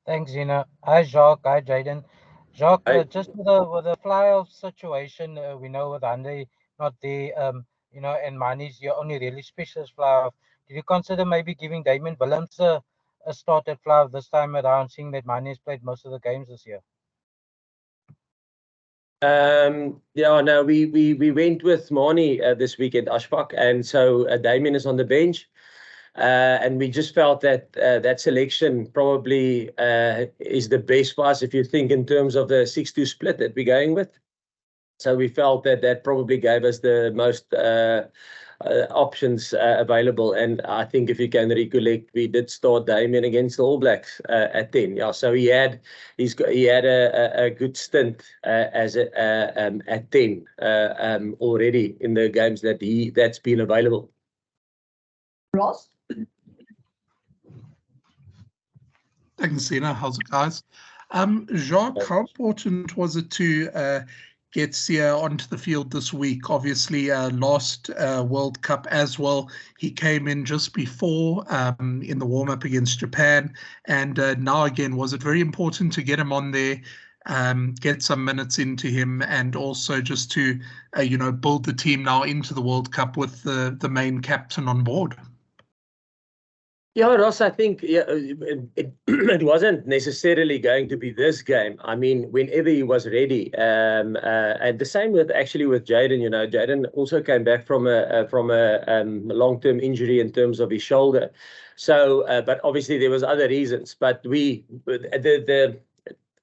Thanks, Gina. Hi, Jacques. Hi, Jaden. Jacques, I, just with the fly-off situation, we know with Andre not the and Mani's your only really specialist fly-off. Did you consider maybe giving Damien Willems a start at fly-off this time around, seeing that Mani has played most of the games this year? yeah, no, we went with Mani this weekend, Ashfaq, and so Damien is on the bench. And we just felt that that selection probably is the best for us if you think in terms of the 6-2 split that we're going with. So we felt that that probably gave us the most options available. And I think if you can recollect, we did start Damien against the All Blacks at 10. Yeah, so he had a good stint as at 10 already in the games that's been available. Ross? Thanks, Zena. How's it, guys? Jacques, how important was it to get Sia onto the field this week? Obviously, last World Cup as well. He came in just before in the warm-up against Japan. And now again, was it very important to get him on there, get some minutes into him, and also just to, build the team now into the World Cup with the main captain on board? Yeah, Ross, I think it wasn't necessarily going to be this game. I mean, whenever he was ready, and the same with Jaden. Jaden also came back from a long-term injury in terms of his shoulder. So, but obviously there was other reasons. But whenever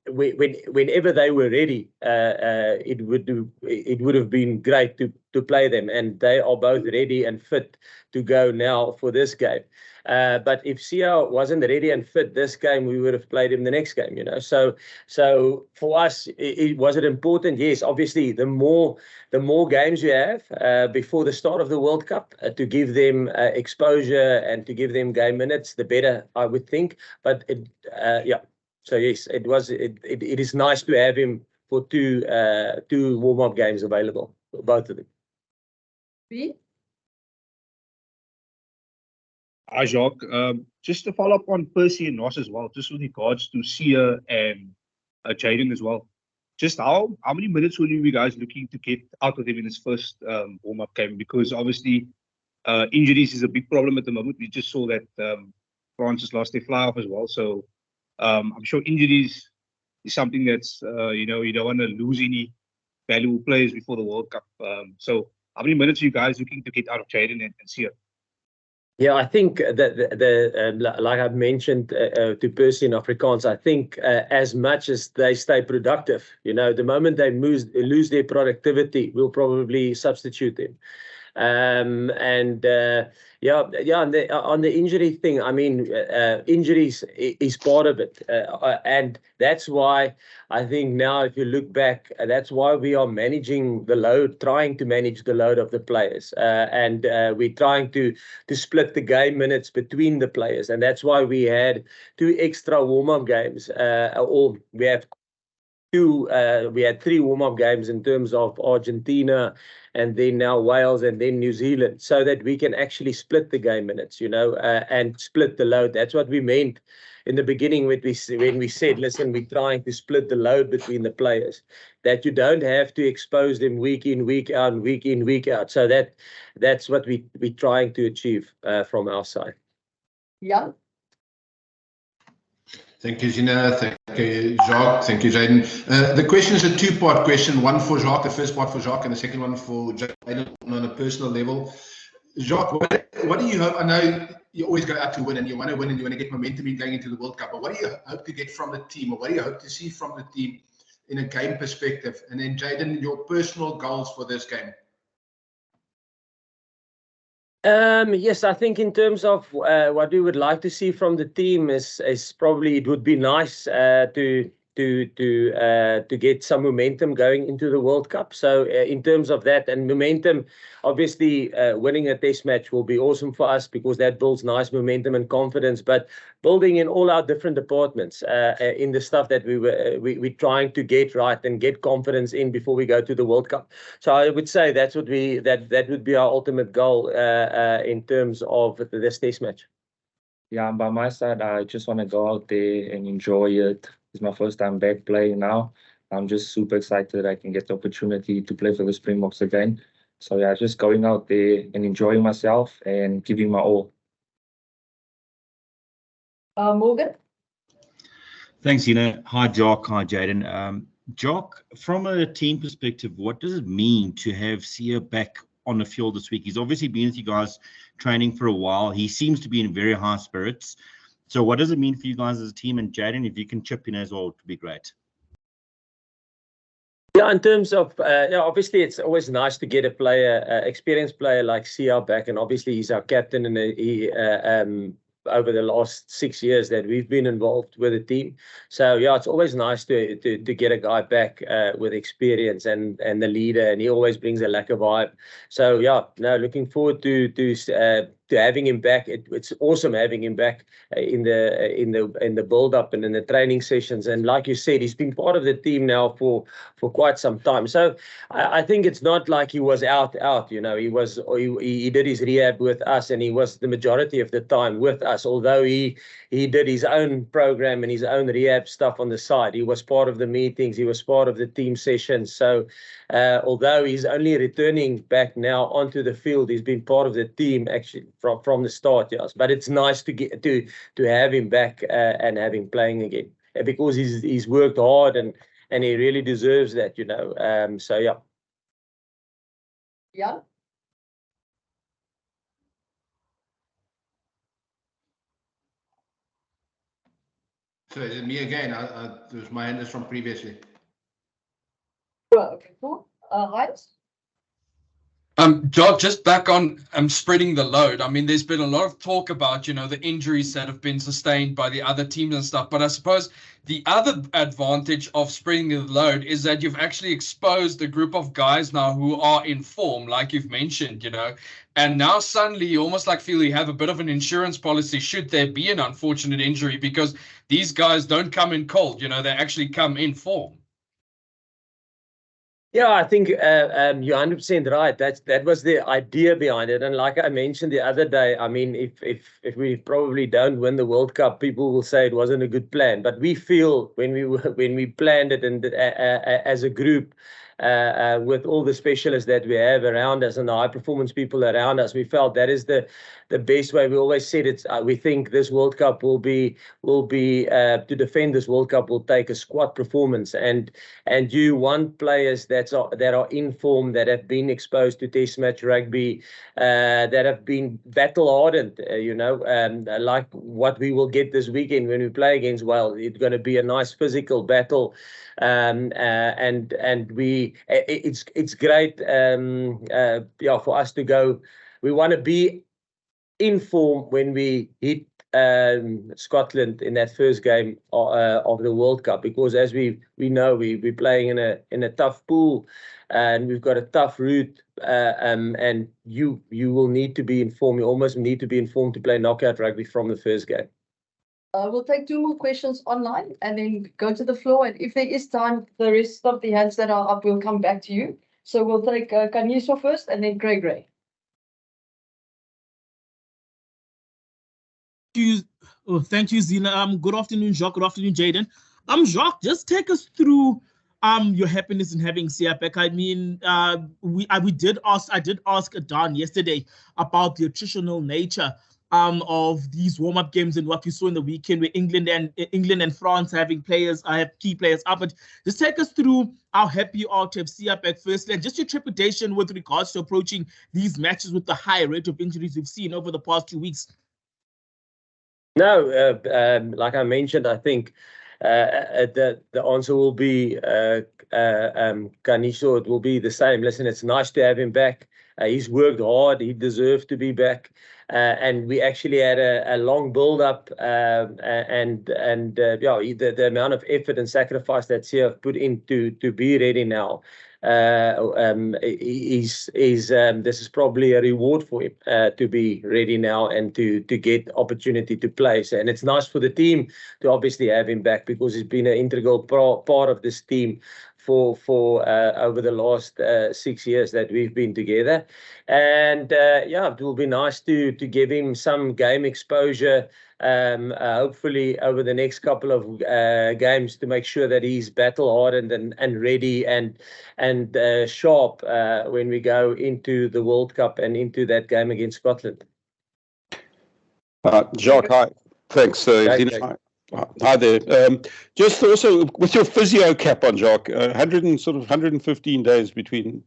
they were ready, it would have been great to play them, and they are both ready and fit to go now for this game. But if Sia wasn't ready and fit this game, we would have played him the next game, So for us, was it important? Yes, obviously, the more games you have before the start of the World Cup to give them exposure and to give them game minutes, the better, I would think. But yeah, so yes, it is nice to have him for two warm-up games available, both of them. Hi, Jacques. Just to follow up on Percy and Ross as well, just with regards to Sia and Jaden as well. Just how many minutes will you guys looking to get out of him in his first warm-up game? Because obviously injuries is a big problem at the moment. We just saw that France has lost their fly-off as well. So I'm sure injuries is something that's, you don't want to lose any valuable players before the World Cup. So how many minutes are you guys looking to get out of Jaden and Sia? Yeah, I think that like I've mentioned to Percy in Afrikaans, I think as much as they stay productive, the moment they lose their productivity, we'll probably substitute them. And on the injury thing, I mean, injuries is part of it, and that's why I think now, if you look back, that's why we are managing the load, trying to manage the load of the players, and we're trying to split the game minutes between the players, and that's why we had 2 extra warm-up games, or we have we had 3 warm-up games in terms of Argentina, and then now Wales, and then New Zealand, so that we can actually split the game minutes, and split the load. That's what we meant in the beginning when we said, listen, we're trying to split the load between the players, that you don't have to expose them week in, week out, week in, week out. So that's what we're trying to achieve from our side. Yeah. Thank you, Gina. Thank you, Jacques. Thank you, Jaden. The question is a 2-part question, one for Jacques, the first part for Jacques, and the second one for Jaden on a personal level. Jacques, what do you hope? I know you always go out to win, and you want to win, and you want to get momentum in going into the World Cup, but what do you hope to get from the team, or what do you hope to see from the team in a game perspective? And then, Jaden, your personal goals for this game. Yes, I think in terms of what we would like to see from the team is probably it would be nice to get some momentum going into the World Cup. So in terms of that and momentum, obviously winning a test match will be awesome for us, because that builds nice momentum and confidence. But building in all our different departments in the stuff that we're trying to get right and get confidence in before we go to the World Cup. So I would say that would be our ultimate goal in terms of this test match. Yeah, by my side, I just want to go out there and enjoy it. It's my first time back playing now. I'm just super excited that I can get the opportunity to play for the Springboks again. So yeah, just going out there and enjoying myself and giving my all. Morgan? Thanks, Zina. Hi, Jacques. Hi, Jaden. Jacques, from a team perspective, what does it mean to have Sia back on the field this week? He's obviously been with you guys training for a while. He seems to be in very high spirits. So what does it mean for you guys as a team? And Jaden, if you can chip in as well, it would be great. Yeah, in terms of, obviously it's always nice to get a player, experienced player like Sia back, and obviously he's our captain, and he over the last 6 years that we've been involved with the team. So yeah, it's always nice to get a guy back with experience and the leader, and he always brings a lekker vibe. So yeah, no, looking forward to having him back. It's awesome having him back in the build up and in the training sessions. And like you said, he's been part of the team now for quite some time. So I think it's not like he was out. You know, he did his rehab with us, and he was the majority of the time with us. Although he did his own program and his own rehab stuff on the side, he was part of the meetings. He was part of the team sessions. So although he's only returning back now onto the field, he's been part of the team actually from the start, yes. But it's nice to get to have him back and have him playing again, because he's worked hard and he really deserves that, you know. So yeah. Yeah. So is it me again? It was my hand is from previously. Well, okay, cool. Heinz? Jacques, just back on spreading the load. I mean, there's been a lot of talk about, you know, the injuries that have been sustained by the other teams and stuff. But I suppose the other advantage of spreading the load is that you've actually exposed a group of guys now who are in form, like you've mentioned, you know. And now suddenly you almost like feel you have a bit of an insurance policy should there be an unfortunate injury, because these guys don't come in cold, you know, they actually come in form. Yeah, I think you're 100% right. That was the idea behind it. And like I mentioned the other day, I mean, if we probably don't win the World Cup, people will say it wasn't a good plan. But we feel when we planned it and as a group, with all the specialists that we have around us and the high performance people around us, we felt that is the best way. We always said it's. We think this World Cup will be to defend this World Cup will take a squad performance, and you want players that are in form, that have been exposed to Test match rugby, that have been battle hardened. You know, like what we will get this weekend when we play against Wales. It's going to be a nice physical battle. And we it's great for us to go. We want to be in form when we hit Scotland in that first game of the World Cup, because as we know we're playing in a tough pool and we've got a tough route, and you will need to be informed. You almost need to be informed to play knockout rugby from the first game. We'll take 2 more questions online and then go to the floor. And if there is time, the rest of the hands that are up will come back to you. So we'll take Kaniso first and then Gray. Thank you, Zina. Good afternoon, Jacques. Good afternoon, Jaden. Jacques, just take us through your happiness in having Sia back. I mean, I did ask Dan yesterday about the attritional nature of these warm-up games and what we saw in the weekend with England and France having players, key players up. But just take us through how happy you are to have Sia back firstly, and just your trepidation with regards to approaching these matches with the high rate of injuries we've seen over the past 2 weeks. No, like I mentioned, I think the answer will be Kaniso. It will be the same. Listen, it's nice to have him back. He's worked hard. He deserves to be back. And we actually had a long build-up, and the amount of effort and sacrifice that Sia put in to be ready now. This is probably a reward for him to be ready now and to get opportunity to play. And it's nice for the team to obviously have him back, because he's been an integral part of this team for over the last 6 years that we've been together. And yeah, it will be nice to give him some game exposure, hopefully over the next couple of games, to make sure that he's battle hardened and ready and sharp when we go into the World Cup and into that game against Scotland. Jacques, hi. Thanks, Zina. Hi there. Just also with your physio cap on, Jacques, 115 days between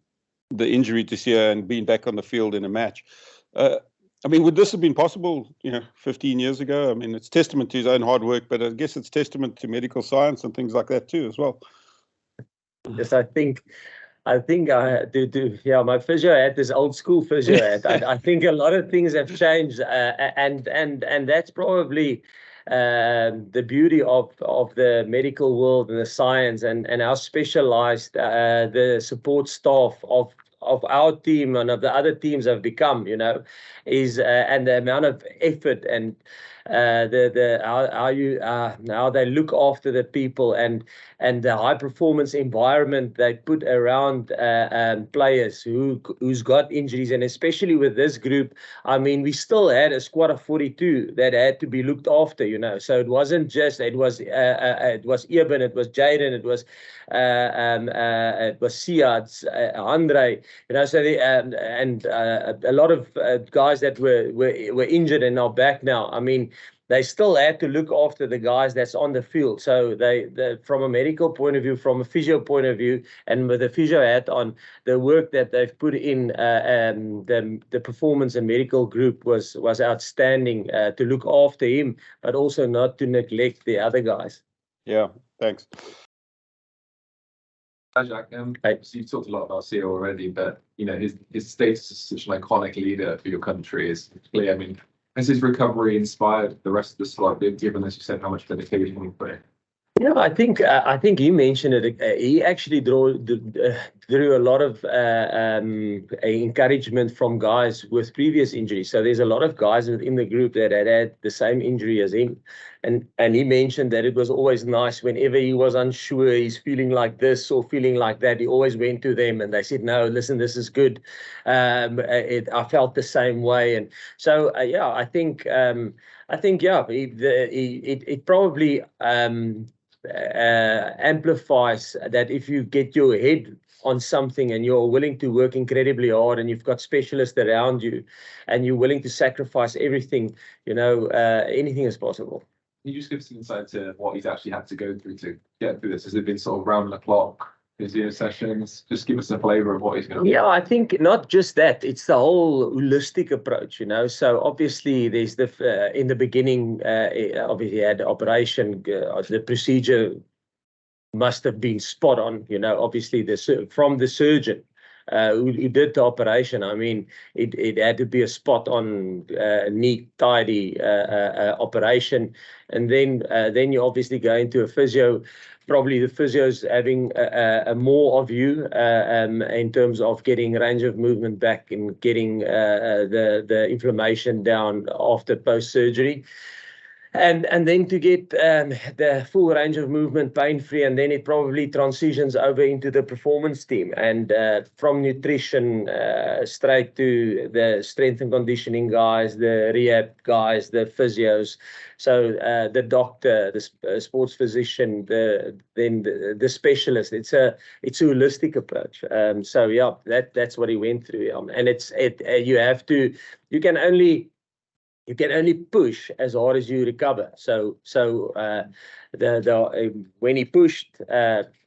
the injury to Sia and being back on the field in a match. I mean, would this have been possible, 15 yeyears ago? I mean, it's testament to his own hard work, but I guess it's testament to medical science and things like that too, as well. Yes, I think I do. Yeah, my physio hat is old school physio hat. I think a lot of things have changed, and that's probably the beauty of the medical world and the science and how specialized the support staff of our team and of the other teams have become, is and the amount of effort and how they look after the people and the high performance environment they put around players who's got injuries. And especially with this group, I mean, we still had a squad of 42 that had to be looked after, so it wasn't just it was Eben, it was Jaden, it was Siad, Andre, so a lot of guys that were injured and are back now. I mean, they still had to look after the guys that's on the field. So they from a medical point of view, from a physio point of view, and with the physio hat on, the work that they've put in, the performance and medical group was outstanding to look after him, but also not to neglect the other guys. Yeah, thanks. Hi, Jacques. So you've talked a lot about Sia already, but his status as such an iconic leader for your country is clear. I mean, has his recovery inspired the rest of the squad, given, as you said, how much dedication he put in? I think he mentioned it. He actually drew a lot of encouragement from guys with previous injuries. So there's a lot of guys within the group that had the same injury as him. And he mentioned that it was always nice whenever he was unsure, he's feeling like this or feeling like that, he always went to them and they said, no, listen, this is good. I felt the same way. And so, I think it probably amplifies that if you get your head on something and you're willing to work incredibly hard and you've got specialists around you and you're willing to sacrifice everything, anything is possible. Can you just give us some insight to what he's actually had to go through to get through this? Has it been sort of round the clock physio sessions? Just give us a flavour of what he's going to do. Yeah, I think not just that. It's the whole holistic approach, So obviously there's in the beginning, obviously had the operation, the procedure must have been spot on, obviously from the surgeon who did the operation. I mean, it had to be a spot on, neat, tidy operation. And then you obviously go into a physio. Probably the physio's having more of you in terms of getting range of movement back and getting the inflammation down after post-surgery. And then to get the full range of movement pain-free, and then it probably transitions over into the performance team. And from nutrition straight to the strength and conditioning guys, the rehab guys, the physios. So the doctor, the sports physician, then the specialist. It's a holistic approach. So yeah, that's what he went through. And you can only push as hard as you recover. So when he pushed,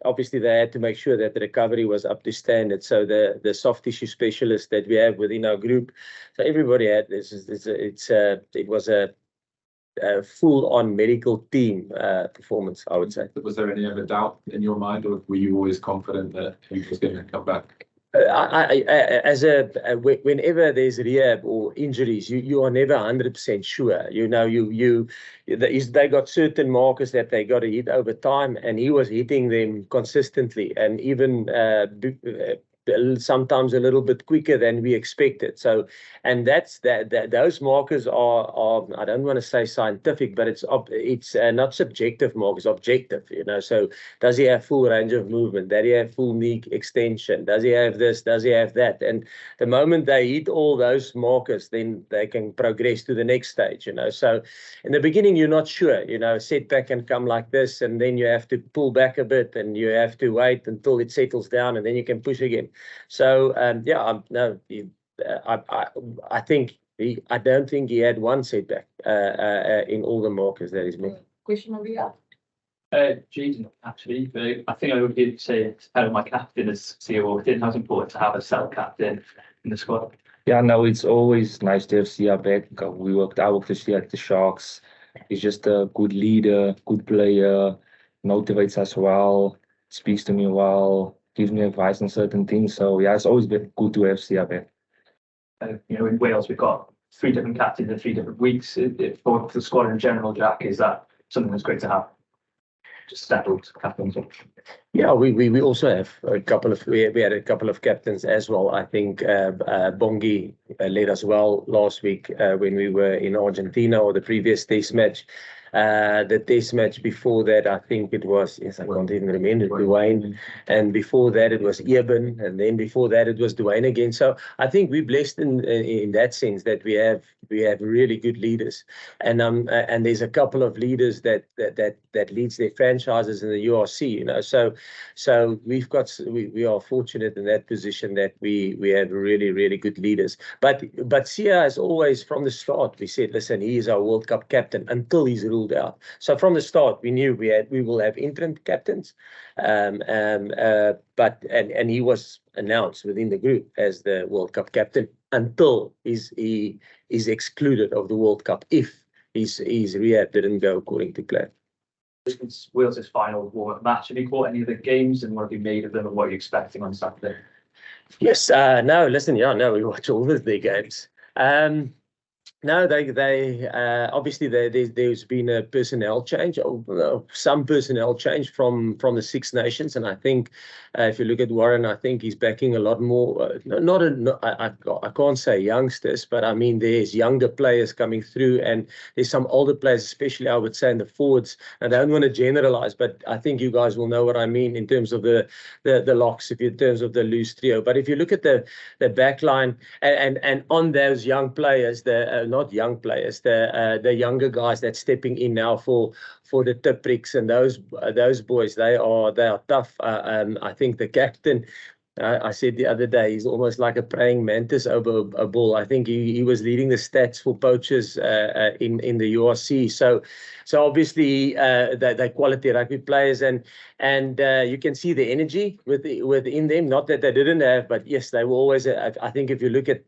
obviously they had to make sure that the recovery was up to standard. So the soft tissue specialist that we have within our group, so everybody had this. It was a full-on medical team performance, I would say. Was there any other doubt in your mind, or were you always confident that he was going to come back? Whenever there's rehab or injuries, you are never 100% sure. They got certain markers that they got to hit over time, and he was hitting them consistently. And even sometimes a little bit quicker than we expected. So, and those markers are I don't want to say scientific, but it's not subjective markers, objective. So does he have full range of movement? Does he have full knee extension? Does he have this? Does he have that? And the moment they hit all those markers, then they can progress to the next stage. So in the beginning, you're not sure. Setback can come like this, and then you have to pull back a bit, and you have to wait until it settles down, and then you can push again. So I think I don't think he had one setback in all the markers that he's made. Question over here. Jaden, actually, I think I would say it's kind of my captain as CEO. It hasn't important to have a self captain in the squad. Yeah, no, it's always nice to have Sia back. I worked with Sia at the Sharks. He's just a good leader, good player, motivates us well, speaks to me well, gives me advice on certain things. So yeah, it's always been good to have Sia back. In Wales, we've got 3 different captains in 3 different weeks. For the squad in general, Jack, is that something that's great to have? Just settled captains. Yeah, we also have a couple of we had a couple of captains as well. I think Bongi led us well last week when we were in Argentina, or the previous test match. The test match before that, I think it was, I can't even remember, Dwayne, and before that it was Eben, and then before that it was Dwayne again. So I think we're blessed in that sense that we have really good leaders, and there's a couple of leaders that leads their franchises in the URC. So we are fortunate in that position that we have really good leaders. But Sia has always, from the start, we said, listen, he is our World Cup captain until he's ruled out. So from the start, we knew we will have interim captains, but he was announced within the group as the World Cup captain until he is excluded of the World Cup if his rehab didn't go according to plan. It's Wales' final warm-up match. Have you caught any of the games, and what have you made of them, and what are you expecting on Saturday? Yes, we watch all of their games. No, they obviously there's been a personnel change, some personnel change from the Six Nations, and I think if you look at Warren, I think he's backing a lot more. I can't say youngsters, but I mean there's younger players coming through, and there's some older players, especially I would say in the forwards. I don't want to generalize, but I think you guys will know what I mean in terms of the locks, in terms of the loose trio. But if you look at the back line and on those young players, not young players, the younger guys that's stepping in now for the Tipricks and those boys, they are tough. I think the captain, I said the other day, he's almost like a praying mantis over a ball. I think he was leading the stats for poachers in the URC. So obviously they're quality rugby players, and you can see the energy within them. Not that they didn't have, but yes, they were always. I think if you look at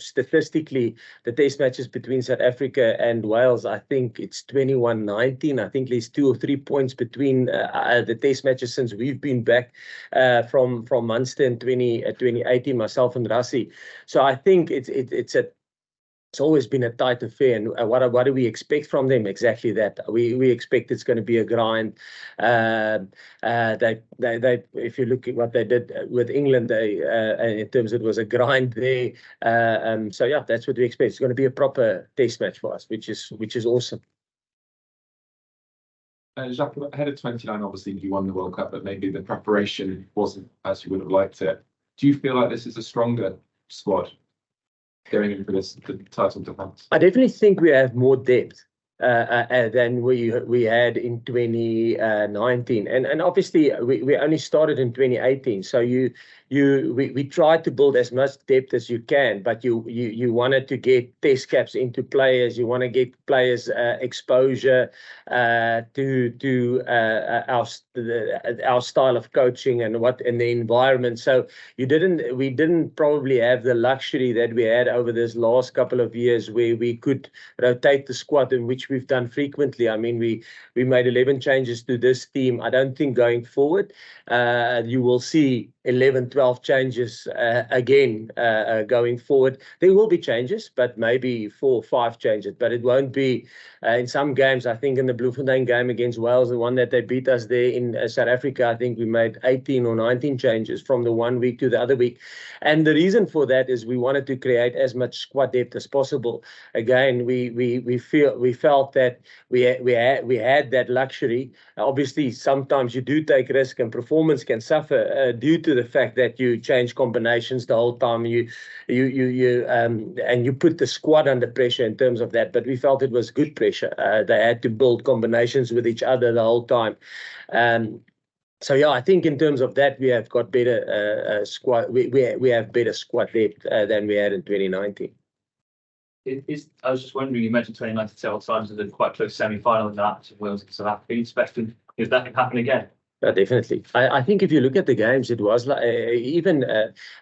statistically the test matches between South Africa and Wales, I think it's 21-19. I think there's 2 or 3 points between the test matches since we've been back from Munster in 2018, myself and Rassie. So I think it's always been a tight affair, and what do we expect from them? Exactly that. We expect it's going to be a grind. They if you look at what they did with England, in terms it was a grind there. So yeah, that's what we expect. It's going to be a proper test match for us, which is awesome. Jacques, ahead of 29, obviously you won the World Cup, but maybe the preparation wasn't as you would have liked it. Do you feel like this is a stronger squad going in for the title defense? I definitely think we have more depth than we had in 2019, and obviously we only started in 2018. So we tried to build as much depth as you can, but you wanted to get test caps into players. You want to get players exposure to our style of coaching and the environment. So we didn't probably have the luxury that we had over this last couple of years, where we could rotate the squad, in which we've done frequently. I mean, we made 11 changes to this team. I don't think going forward you will see 11, 12 changes again going forward. There will be changes, but maybe 4 or 5 changes. But it won't be in some games. I think in the Bloemfontein game against Wales, the one that they beat us there in South Africa, I think we made 18 or 19 changes from the one week to the other week. And the reason for that is we wanted to create as much squad depth as possible. Again, we felt that we had that luxury. Obviously, sometimes you do take risk and performance can suffer due to the fact that you change combinations the whole time. And you put the squad under pressure in terms of that. But we felt it was good pressure. They had to build combinations with each other the whole time. So yeah, I think in terms of that, we have got better squad. We have better squad depth than we had in 2019. I was just wondering, you mentioned 2019 several times as a quite close semi-final in that Wales and South Africa. Are you expecting if that can happen again? Definitely. I think if you look at the games, it was like even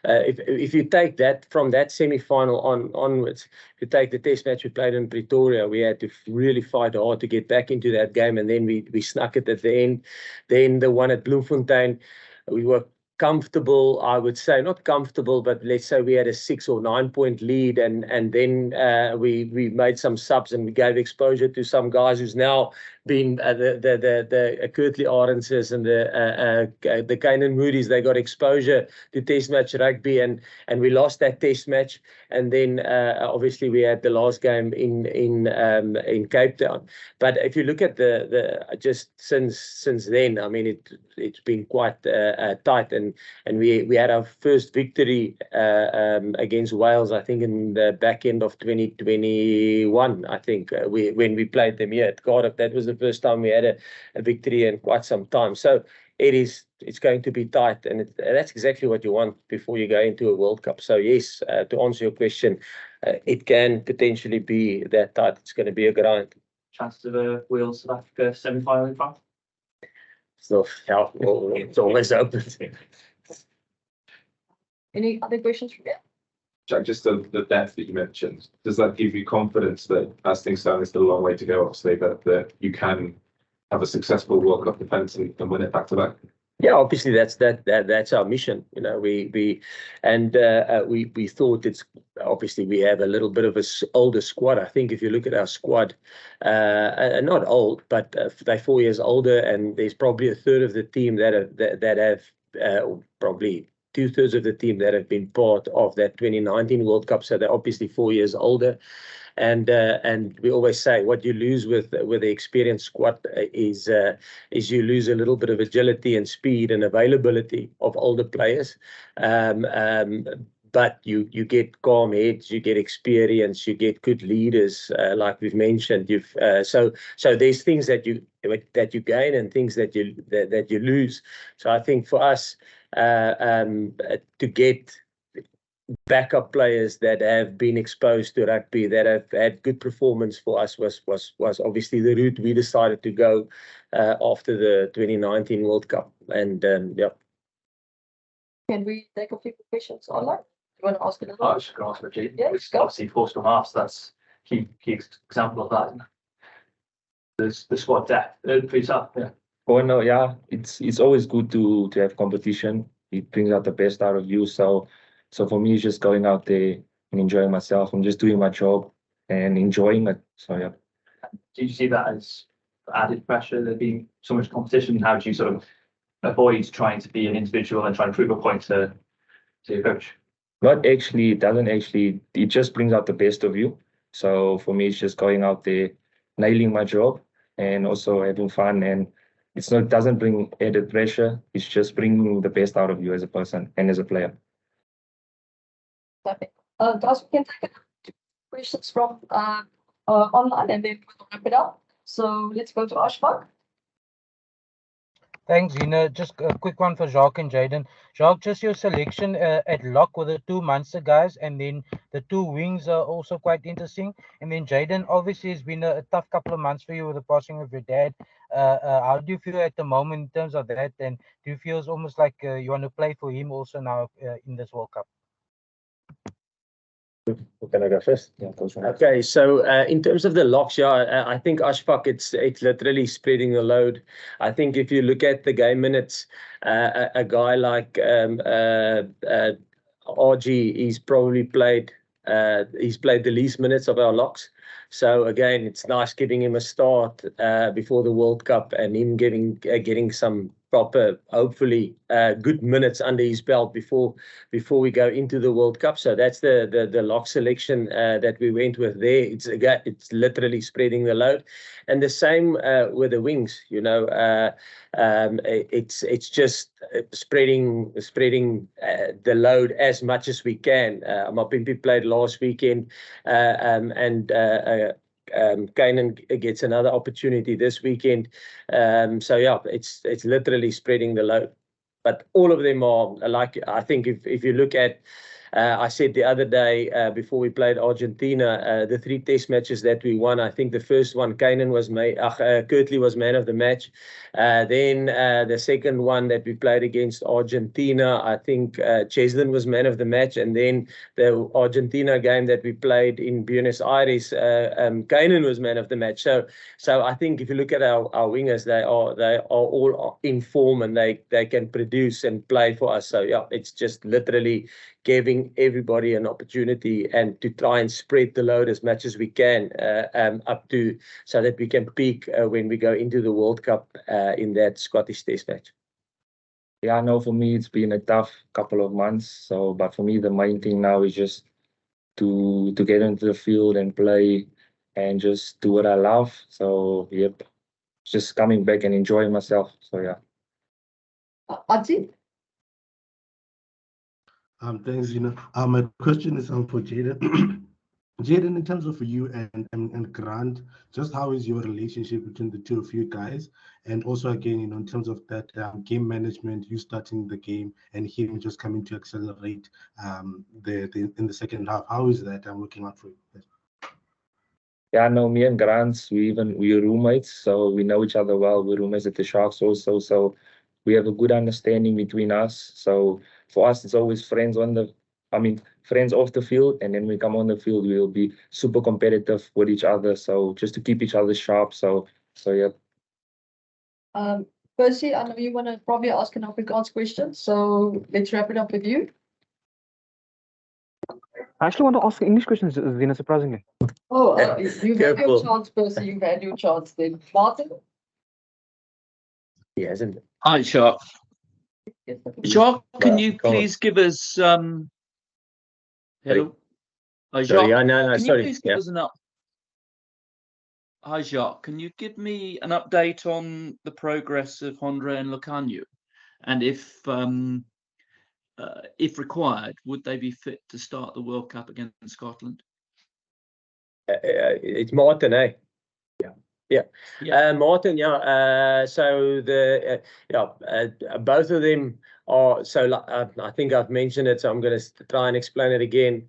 if you take that from that semi-final onwards, if you take the test match we played in Pretoria, we had to really fight hard to get back into that game, and then we snuck it at the end. Then the one at Bloemfontein, we were comfortable, I would say, not comfortable, but let's say we had a 6 or 9 point lead, and then we made some subs and we gave exposure to some guys who's now been the Kurtley Arenses and the Kainan Moody's. They got exposure to test match rugby, and we lost that test match, and then obviously we had the last game in Cape Town. But if you look at the just since then, I mean it's been quite tight, and we had our first victory against Wales, I think in the back end of 2021. I think when we played them here at Cardiff, that was the first time we had a victory in quite some time. So it's going to be tight, and that's exactly what you want before you go into a World Cup. So yes, to answer your question, it can potentially be that tight. It's going to be a grind. Chances of a Wales South Africa semi-final in front? So yeah, well, it's always open. Any other questions from you? Jack, just the depth that you mentioned, does that give you confidence that as things stand, there's still a long way to go, obviously, but that you can have a successful World Cup defence and win it back to back? Yeah, obviously that's our mission. You know, we thought it's obviously we have a little bit of a older squad. I think if you look at our squad, not old, but they're 4 years older, and there's probably a third of the team that have probably 2/3 of the team that have been part of that 2019 World Cup. So they're obviously 4 years older. And we always say what you lose with the experienced squad is you lose a little bit of agility and speed and availability of older players. But you get calm heads, you get experience, you get good leaders, like we've mentioned. So there's things that you gain and things that you lose. So I think for us to get backup players that have been exposed to rugby, that have had good performance for us was obviously the route we decided to go after the 2019 World Cup. And yeah. Can we take a few questions online? You want to ask another? I was just going to ask for Jaden. Yeah, go. Obviously, four scrum-halves, that's key example of that, isn't it? The squad depth, please up, yeah. Oh no, yeah, it's always good to have competition. It brings out the best out of you. So for me, it's just going out there and enjoying myself. I'm just doing my job and enjoying it. So yeah. Do you see that as added pressure, there being so much competition? How do you sort of avoid trying to be an individual and try and prove a point to your coach? Not actually, it doesn't actually, it just brings out the best of you. So for me, it's just going out there, nailing my job and also having fun. And it doesn't bring added pressure. It's just bringing the best out of you as a person and as a player. Perfect. Guys, we can take questions from online and then we'll wrap it up. So let's go to Ashfaq. Thanks, Zina. Just a quick one for Jacques and Jaden. Jacques, just your selection at lock with the two Munster guys, and then the two wings are also quite interesting. And then Jaden, obviously it's been a tough couple of months for you with the passing of your dad. How do you feel at the moment in terms of that? And do you feel it's almost like you want to play for him also now in this World Cup? We're gonna go first. Yeah, goes right. Okay, so in terms of the locks, yeah, I think Ashfaq, it's literally spreading the load. I think if you look at the game minutes, a guy like RG, he's played the least minutes of our locks. So again, it's nice giving him a start before the World Cup and him getting some proper, hopefully good minutes under his belt before we go into the World Cup. So that's the lock selection that we went with there. It's literally spreading the load, and the same with the wings. You know, it's just spreading the load as much as we can. Mapimpi played last weekend, and Kainan gets another opportunity this weekend. So yeah, it's literally spreading the load. But all of them are like, I think if you look at, I said the other day before we played Argentina, the 3 test matches that we won, I think the first one, Kainan was Kirtley was man of the match. Then the second one that we played against Argentina, I think Cheslin was man of the match. And then the Argentina game that we played in Buenos Aires, Kainan was man of the match. So I think if you look at our wingers, they are all in form and they can produce and play for us. So yeah, it's just literally giving everybody an opportunity and to try and spread the load as much as we can up to so that we can peak when we go into the World Cup in that Scottish Test match. Yeah, no, for me, it's been a tough couple of months. So, but for me, the main thing now is just to get into the field and play and just do what I love. So, yep, just coming back and enjoying myself. So, yeah. Ati? Thanks, my question is for Jaden. Jaden, in terms of you and Grant, just how is your relationship between the two of you guys? And also, again, in terms of that game management, you starting the game and him just coming to accelerate in the second half. How is that working out for you? Yeah, no, me and Grant, we're roommates, so we know each other well. We're roommates at the Sharks also, so we have a good understanding between us. So for us, it's always friends friends off the field, and then we come on the field, we'll be super competitive with each other. So just to keep each other sharp. So yeah. Percy, I know you want to probably ask an Afrikaans question, so let's wrap it up with you. I actually want to ask English questions, Zina, surprisingly. Oh, you've had your chance, Percy. You've had your chance then. Martin? He hasn't. Hi, Jacques. Jacques, can you please give us hello? Hi, Jacques. Sorry. Please give us Hi, Jacques. Can you give me an update on the progress of Hondre and Lucanio? And if required, would they be fit to start the World Cup against Scotland? It's Martin, eh? Yeah. Martin, so both of them are, I think I've mentioned it, so I'm going to try and explain it again.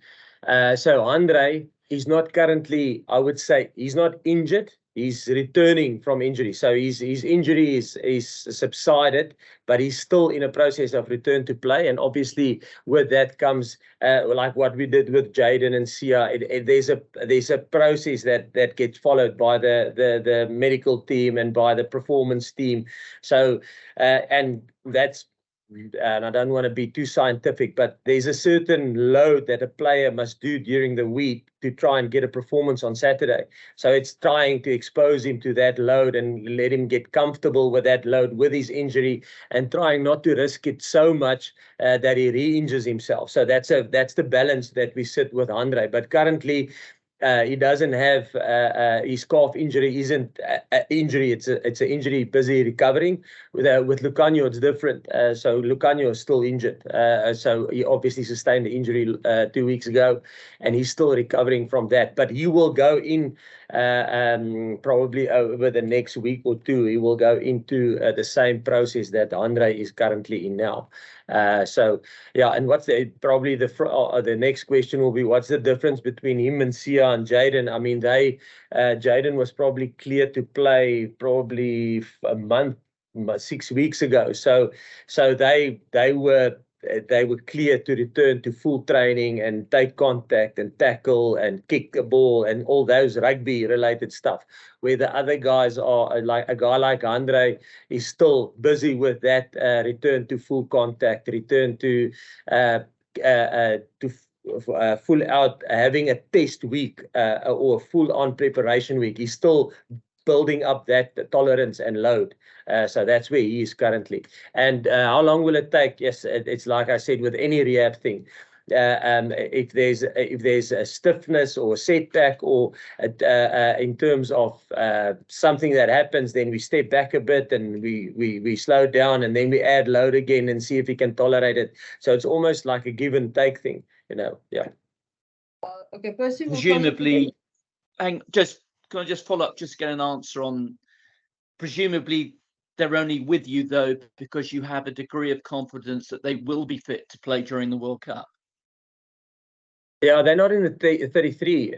So Andre is not currently, I would say, he's not injured. He's returning from injury. So his injury is subsided, but he's still in a process of return to play. And obviously with that comes like what we did with Jaden and Sia. There's a process that gets followed by the medical team and by the performance team. So and that's, and I don't want to be too scientific, but there's a certain load that a player must do during the week to try and get a performance on Saturday. So it's trying to expose him to that load and let him get comfortable with that load with his injury and trying not to risk it so much that he re-injures himself. So that's the balance that we sit with Andre. But currently, he doesn't have his calf injury isn't an injury. It's an injury busy recovering. With Lucanio, it's different. So Lucanio is still injured. So he obviously sustained the injury 2 weeks ago, and he's still recovering from that. But he will go in probably over the next week or two. He will go into the same process that Andre is currently in now. So yeah, and what's the next question will be, what's the difference between him and Sia and Jaden? I mean, Jaden was probably cleared to play probably a month, 6 weeks ago. So they were they were cleared to return to full training and take contact and tackle and kick the ball and all those rugby-related stuff. Where the other guys are, like a guy like Andre, is still busy with that return to full contact, return to full out having a test week or a full-on preparation week. He's still building up that tolerance and load. So that's where he is currently. And how long will it take? Yes, it's like I said with any rehab thing. If there's a stiffness or a setback or in terms of something that happens, then we step back a bit and we slow down, and then we add load again and see if we can tolerate it. So it's almost like a give and take thing, yeah. Okay, Percy, presumably, can I just follow up, just get an answer on, presumably they're only with you though because you have a degree of confidence that they will be fit to play during the World Cup? Yeah, they're not in the 33.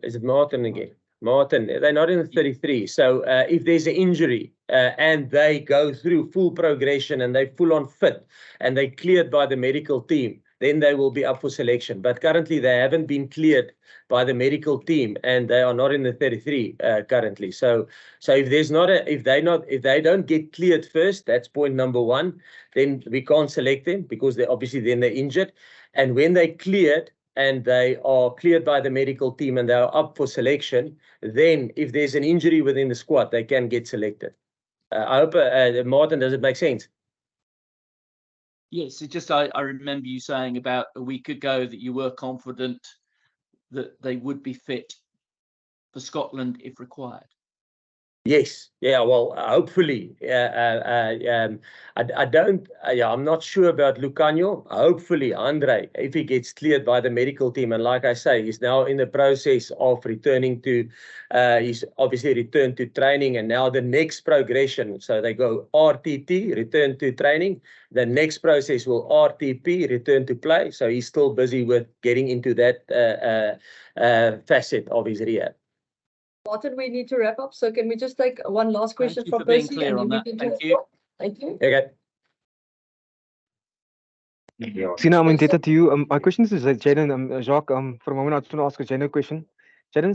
Is it Martin again? Martin, they're not in the 33. So if there's an injury and they go through full progression and they're full on fit and they're cleared by the medical team, then they will be up for selection. But currently they haven't been cleared by the medical team and they are not in the 33 currently. So if they don't get cleared first, that's point number one, then we can't select them because they're injured. And when they cleared and they are cleared by the medical team and they are up for selection, then if there's an injury within the squad, they can get selected. I hope, Martin, does it make sense? Yes, it's just I remember you saying about a week ago that you were confident that they would be fit for Scotland if required. Yes, yeah, well, hopefully. I'm not sure about Lucanio. Hopefully, Andre, if he gets cleared by the medical team, and like I say, he's now in the process of returning to, he's obviously returned to training, and now the next progression, so they go RTT, return to training, the next process will RTP, return to play, so he's still busy with getting into that facet of his rehab. Martin, we need to wrap up. So can we just take one last question from Percy? Percy? And then we can Thank just... you. Thank you. Okay. Sina, I'm indebted to you. My question is Jaden, Jacques. For a moment, I just want to ask a general question. Jaden,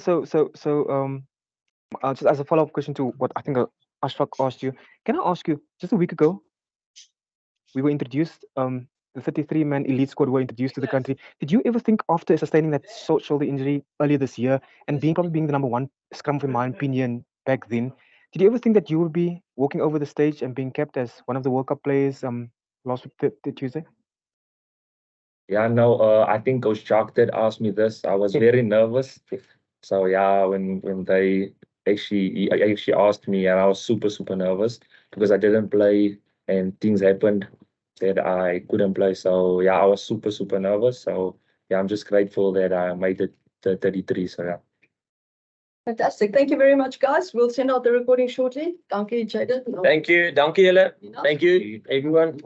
just as a follow-up question to what I think Ashfaq asked you, can I ask you? Just a week ago, we were introduced. The 33-man elite squad were introduced to the country. Did you ever think, after sustaining that shoulder injury earlier this year and probably being the number one scrum, in my opinion, back then, did you ever think that you would be walking over the stage and being kept as one of the World Cup players last week, the Tuesday? Yeah, no, I think Coach Jacques did ask me this. I was very nervous. So yeah, when they actually asked me, and I was super, super nervous because I didn't play and things happened that I couldn't play. So yeah, I was super, super nervous. So yeah, I'm just grateful that I made it to 33. So yeah. Fantastic. Thank you very much, guys. We'll send out the recording shortly. Thank you, Jaden. Thank you. Thank you, everyone.